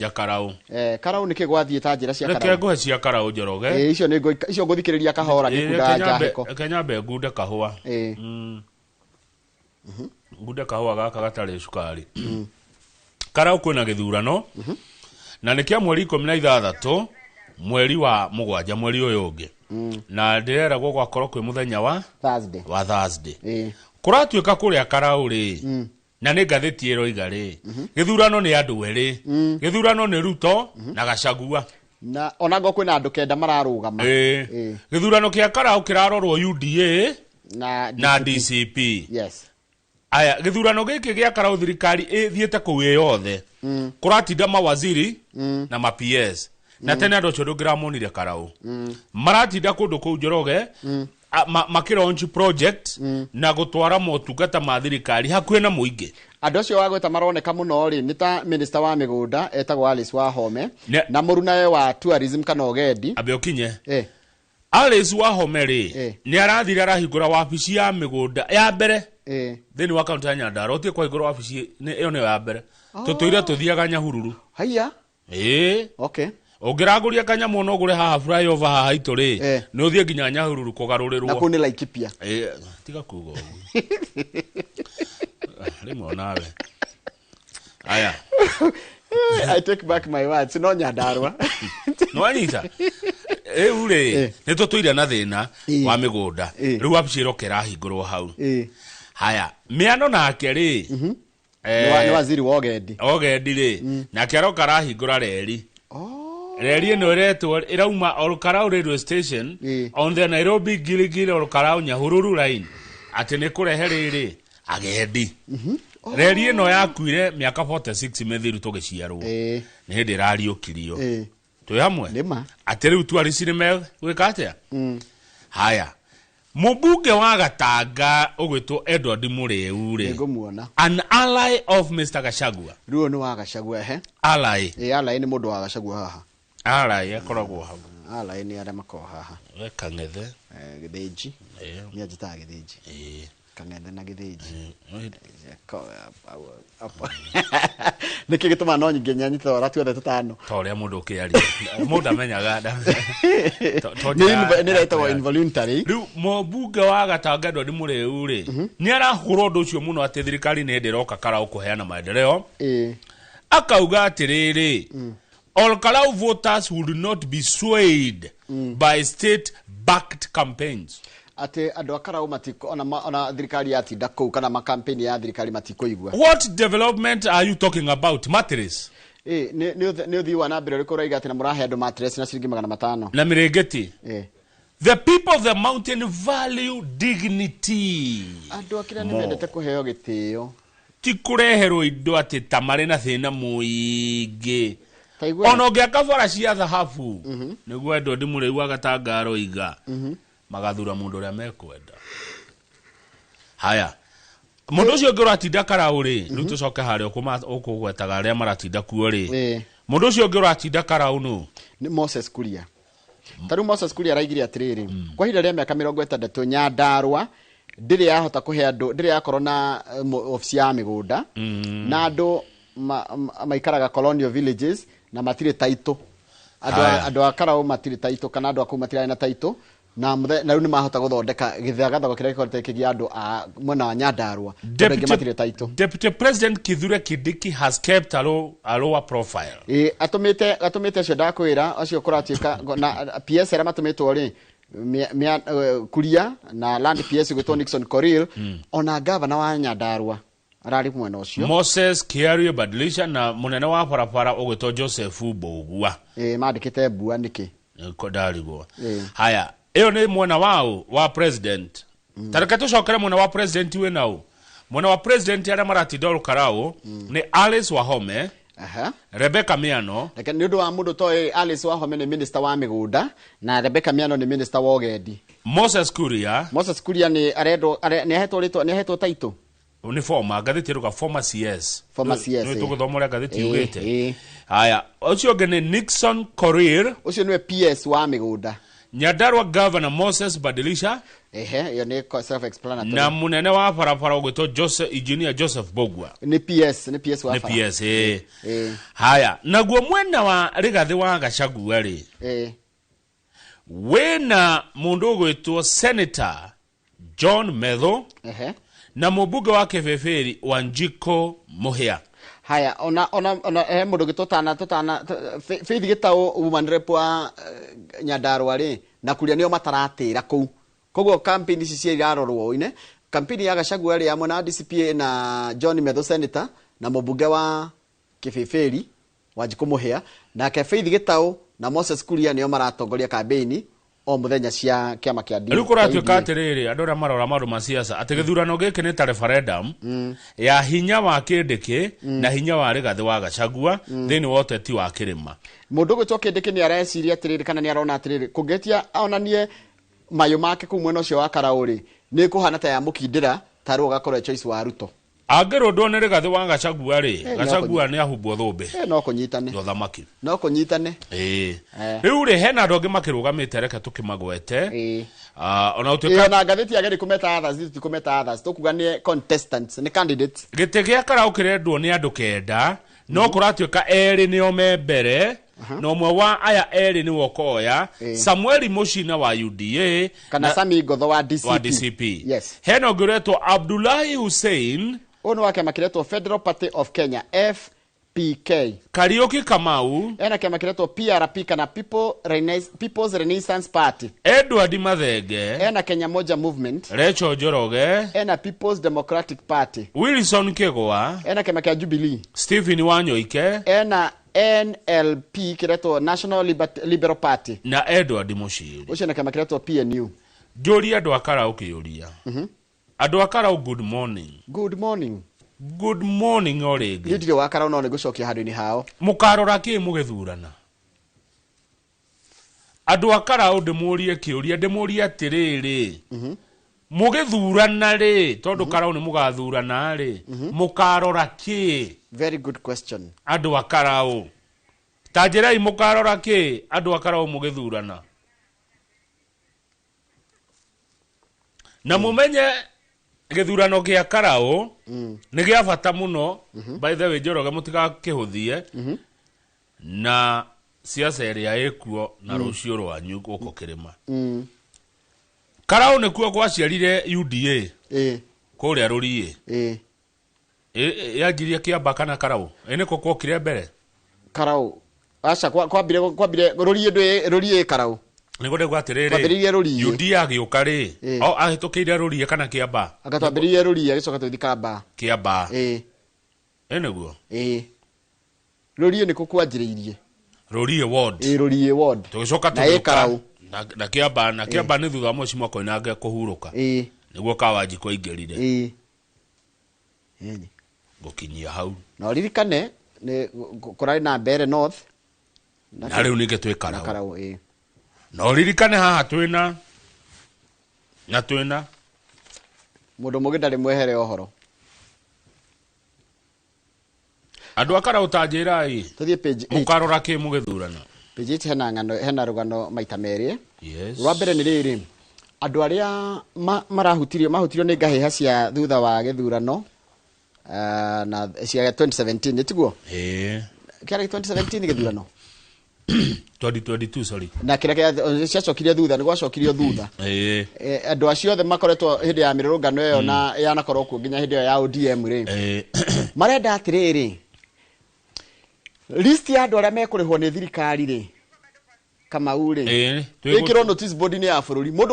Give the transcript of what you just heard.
ya Karau. Karau nä kä gwathiä ta njä ra cia Reke ngũhe cia Karau Njoroge. Icio ngå thikä rä ria kahora gä kunda njaheko. Kenyambe ngunde kahũa. Ngunde kahũa gaka gatarĩ cukari. Karau kwĩna gĩthurano. Na nĩ kĩa mweri 16 mweri wa mũgwanja mweri ũyũ ũngĩ. Na ndĩrera gũgakorwo kwĩ mũthenya wa Thursday. Kũratuĩka kũrĩa Karau rĩ. Na nĩ ngathĩti ĩroiga rĩ. Gĩthurano nĩ andũ erĩ. Gĩthurano nĩ Ruto na Gachagua. Na ona ngo kwĩna andũ kenda mararũgama. Gĩthurano kĩa Karau kĩrarorwo UDA na DCP. Yes. Aya gĩthurano gĩkĩ gĩa Karau thirikari ĩthiĩte kũu yothe. Kũratinda mawaziri na ma PS. Na tene andũ acio ndũngĩramonire Karau. Maratinda kũndũ kũu Njoroge. Makĩlaunch project na gũtwara motungata ma thirikari hakuhĩ na mũingĩ. Andũ acio wagweta maroneka mũno rĩ nĩ ta minister wa mĩgũnda etagwo Alice Wahome na mũrunawe wa tourism kana ũgendi abe okinye. Alice Wahome rĩ nĩ arathire arahingũra wabici ya mĩgũnda ya mbere thĩinĩ wa kaunti ya Nyandarua. Ũtige kũhingũra wabici ĩyo nĩyo ya mbere. Tũtũire tũthiaga Nyahururu. Haiya. Okay. Ũngĩragũria kanyamũ no gũre haha flyover haha itũ rĩ nĩ ũthiĩ nginya Nyahururu kũgarũrĩrwo. Na kũnĩ Laikipia. Tiga kuga ũguo. Rĩmwe nawe. Aya. I take back my words. No Nyandarua. No anyita. Rĩu nĩ tũtũire na thĩna wa mĩgũnda. Rĩu wabici ĩrokera hingũrwo hau. Haya. Mĩano nake rĩ. Nĩ waziri wa ũgendi. Ũgendi rĩ. Nake aroka arahingũra reri. Reri ĩno ĩretwo ĩrauma Olkarau railway station on the Nairobi Gilgil Olkarau Nyahururu line. Atĩ nĩ kũrehe rĩrĩ agendi. Reri ĩno yakuire mĩaka 46 mĩthiru tũgĩciarwo. Nĩ hĩndĩ ĩrariũkirio. Twĩ hamwe. Atĩ rĩu twarici nĩ megwĩka atĩa? Haya. Mũmbunge wa Gatanga ũgwĩtwo Edward Mũrĩu rĩ. An ally of Mr. Gachagua. Rĩu nĩ wa Gachagua Ally. Ally nĩ mũndũ wa Gachagua haha. Ally akoragwo hau. Ally nĩ arĩa makoragwo haha. Kang'ethe. Gĩthĩnji. Nĩ ajitaga Gĩthĩnji. Kang'ethe na Gĩthĩnji. Nĩkĩ gĩtũma no nyingĩ nyanyita ora tuothe tũtano. Ta ũrĩa mũndũ ũkĩaria. Mũndũ amenyaga nda. Nĩ retagwo involuntary. Rĩu mũmbunge wa Gatanga Edward Mũrĩu rĩ. Nĩ arahũrwo ũndũ ũcio mũno atĩ thirikari nĩ ĩroka Karau kũheana maendeleo. Akauga atĩrĩrĩ. Olkarau voters would not be swayed by state-backed campaigns. Ate andũ a Karau matiko ona thirikari yatinda kũu kana makampeni ya thirikari matikoigua. What development are you talking about? Mattress. Nĩ ũthii wa na mbere ũrĩkũ ũraiga atĩ na mũrahe andũ mattress na ciringi 500. Na mĩrĩngĩti. The people of the mountain value dignity. Andũ akĩrĩa nĩ mendete kũheo gĩtĩo. Ti kũreherwo indo atĩ ta marĩ na thĩna mũingĩ. Ona ũngĩaka bara cia thahabu nĩguo Edward Mũrĩu wa Gatanga aroiga magathura mũndũ ũrĩa mekwenda. Haya. Mũndũ ũcio ũngĩ ũratinda Karau rĩ rĩu tũcoke harĩa ũkũgwetaga arĩa maratinda kuo rĩ. Mũndũ ũcio ũngĩ ũratinda Karau nũ? Nĩ Moses Kuria. Tarĩu Moses Kuria araigire atĩrĩrĩ kwa ihinda rĩa mĩaka 60 Nyandarua ndĩrĩ yahota kũhe andũ ndĩrĩ yakorwo na ofici ya mĩgũnda na andũ maikaraga colonial villages na matirĩ taito. Andũ a Karau matirĩ taito kana andũ a kũu matirĩ na taito na rĩu nĩ mahota gũthondeka gĩthagathagwo kĩrĩa gĩkoretwo kĩgia andũ a mwena wa Nyandarua. Deputy President Kithure Kindiki has kept a lower profile. Atũmĩte acio ndakwĩra acio kũratuĩka na PS arĩa matũmĩtwo rĩ Kuria na land PS gwĩtwo Nixon Korir ona gavana wa Nyandarua arari mwena ũcio. Moses Kiarie Badilisha na munene wa barabara ũgwĩtwo Joseph Mbugua. Mandĩkĩte Mbua nĩkĩ? Kodarigwo. Haya. Eo ni mwena wao wa president. Tareke tucokere mwena wa president we nao. Mwena wa president ya maratinda Olkarau ni Alice Wahome. Rebecca Miano. Nĩ ũndũ wa mũndũ to Alice Wahome ni minister wa mĩgũnda na Rebecca Miano ni minister wa ũgendi. Moses Kuria ni arendwo ni ahetwo taito. Ni former gatheti ruga former CS. Nĩ tũgũthomora gatheti ugĩte. Haya, ũcio ũngĩ ni Nixon Korir. Ũcio nĩwe PS wa mĩgũnda. Nyandarua governor Moses Badilisha Yo ni self explanatory. na munene wa barabara ugwitwo engineer Joseph Bogwa Ni PS wa ni bara. PS haya naguo mwena wa Rigathi wa Gachagua ri wena mundu ugwitwo Senator John Medho na mubunge wa Kebeberi Wanjiko Muhia. Haya ona mundu gitotana Faith Gitau woman rep wa Nyandarua ri na kuria nio mataratira kuu koguo campaign ici cia irarorwo ine campaign ya Gachagua ri amwe na DCP na John Medho Senator na mubunge wa Kebeberi Wanjiko Muhia na Faith Gitau na Moses Kuria nio maratongoria campaign o muthenya cia kiama kia DCP. Riu kuratwika atiriri andu aria marora maundu ma siasa ati githurano giki ni ta referendum ya hinya wa Kindiki na hinya wa Rigathi wa Gachagua thini wa uteti wa kirima. Mundu gwitwo Kindiki ni areciria atiriri kana ni arona atiriri kugetia onanie mayo make ku mwena ucio wa Karauri ni kuhana ta ya mukindira taru gakorwo choice wa Ruto. Angirundwo ni Rigathi wa Gachagua ri Gachagua ni ahubwo thumbi no kunyitane yo thamaki no kunyitane riu ri hena andu angi makirugamite reke tukimagwete ona utuika na gatheti ya gari kumeta others tikumeta others tukuga ni contestants ni candidates gite gia Karau kirendwo ni andu kenda no kuratuika eri ni omembere no mwe wa aya eri ni wokoya Samuel Mushina wa UDA kana Sami Gotho wa DCP yes hena nguretwo Abdullahi Hussein ono wake makiretwo Federal Party of Kenya FPK Kariuki Kamau ena kama kiretwo PRP kana People's Renaissance Party Edward Mathenge ena Kenya Moja Movement Rachel Njoroge ena People's Democratic Party Wilson Kigwa ena kama kia Jubilee Stephen Wanyoike ena NLP kiretwo National Liberal Party na Edward Mushiri ucio na kama kiretwo PNU Jori andu akara ukiuria andu akara good morning orege ndire wakara no negucokia handu-ini hao mukarora ki mugithurana andu akara ndimurie kiuria ndimurie atiriri mugithurana ri tondu Karau ni mugathurana ri mukarora ki very good question andu akara tajirai mukarora ki andu akara mugithurana na mumenye githurano gia Karau ni gia bata muno by the way Njoroge mutiga kihuthie na siasa area ekuo na rucio rwanyu guko kirima Karau ni kuo gwaciarire UDA kuria rurie yagiria kiamba kana Karau ene ko kwokire mbere Karau acha kwambire rurie Karau nigode gwatiriri UDA agiuka ri ahitukiire rurie kana kiamba agatwambiririe rurie agicoka tuthikamba kiamba eneguo rurie niko kwanjiriirie rurie ward tugicoka Karau na kiamba ni thutha mweci mwako inange kuhuruka niguo Kawanjiko ingirire gukinyia hau no ririkane ni kurari na mbere north na riu ninge twi Karau no ririkane haha twina mundu mugi ndari mwehere ohoro andu akara utanjirai tuthie page mukarora ki mugithurana page hena ngano hena rugano maita meri rwa mbere ni riri andu aria mahutirio ni ngahiha cia thutha wa githurano na cia 2017 nitiguo kiara 2017 githurano 2022 sorry na kira ciacokirie thutha ni gwacokirio thutha andu acio othe makoretwo hindi ya mirurungano iyo na yanakorwo kuo nginya hindi ya ODM ri marenda atiriri list ya andu aria mekurihwo ni thirikari ri Kamau ri ikiro notice board ni ya bururi mundu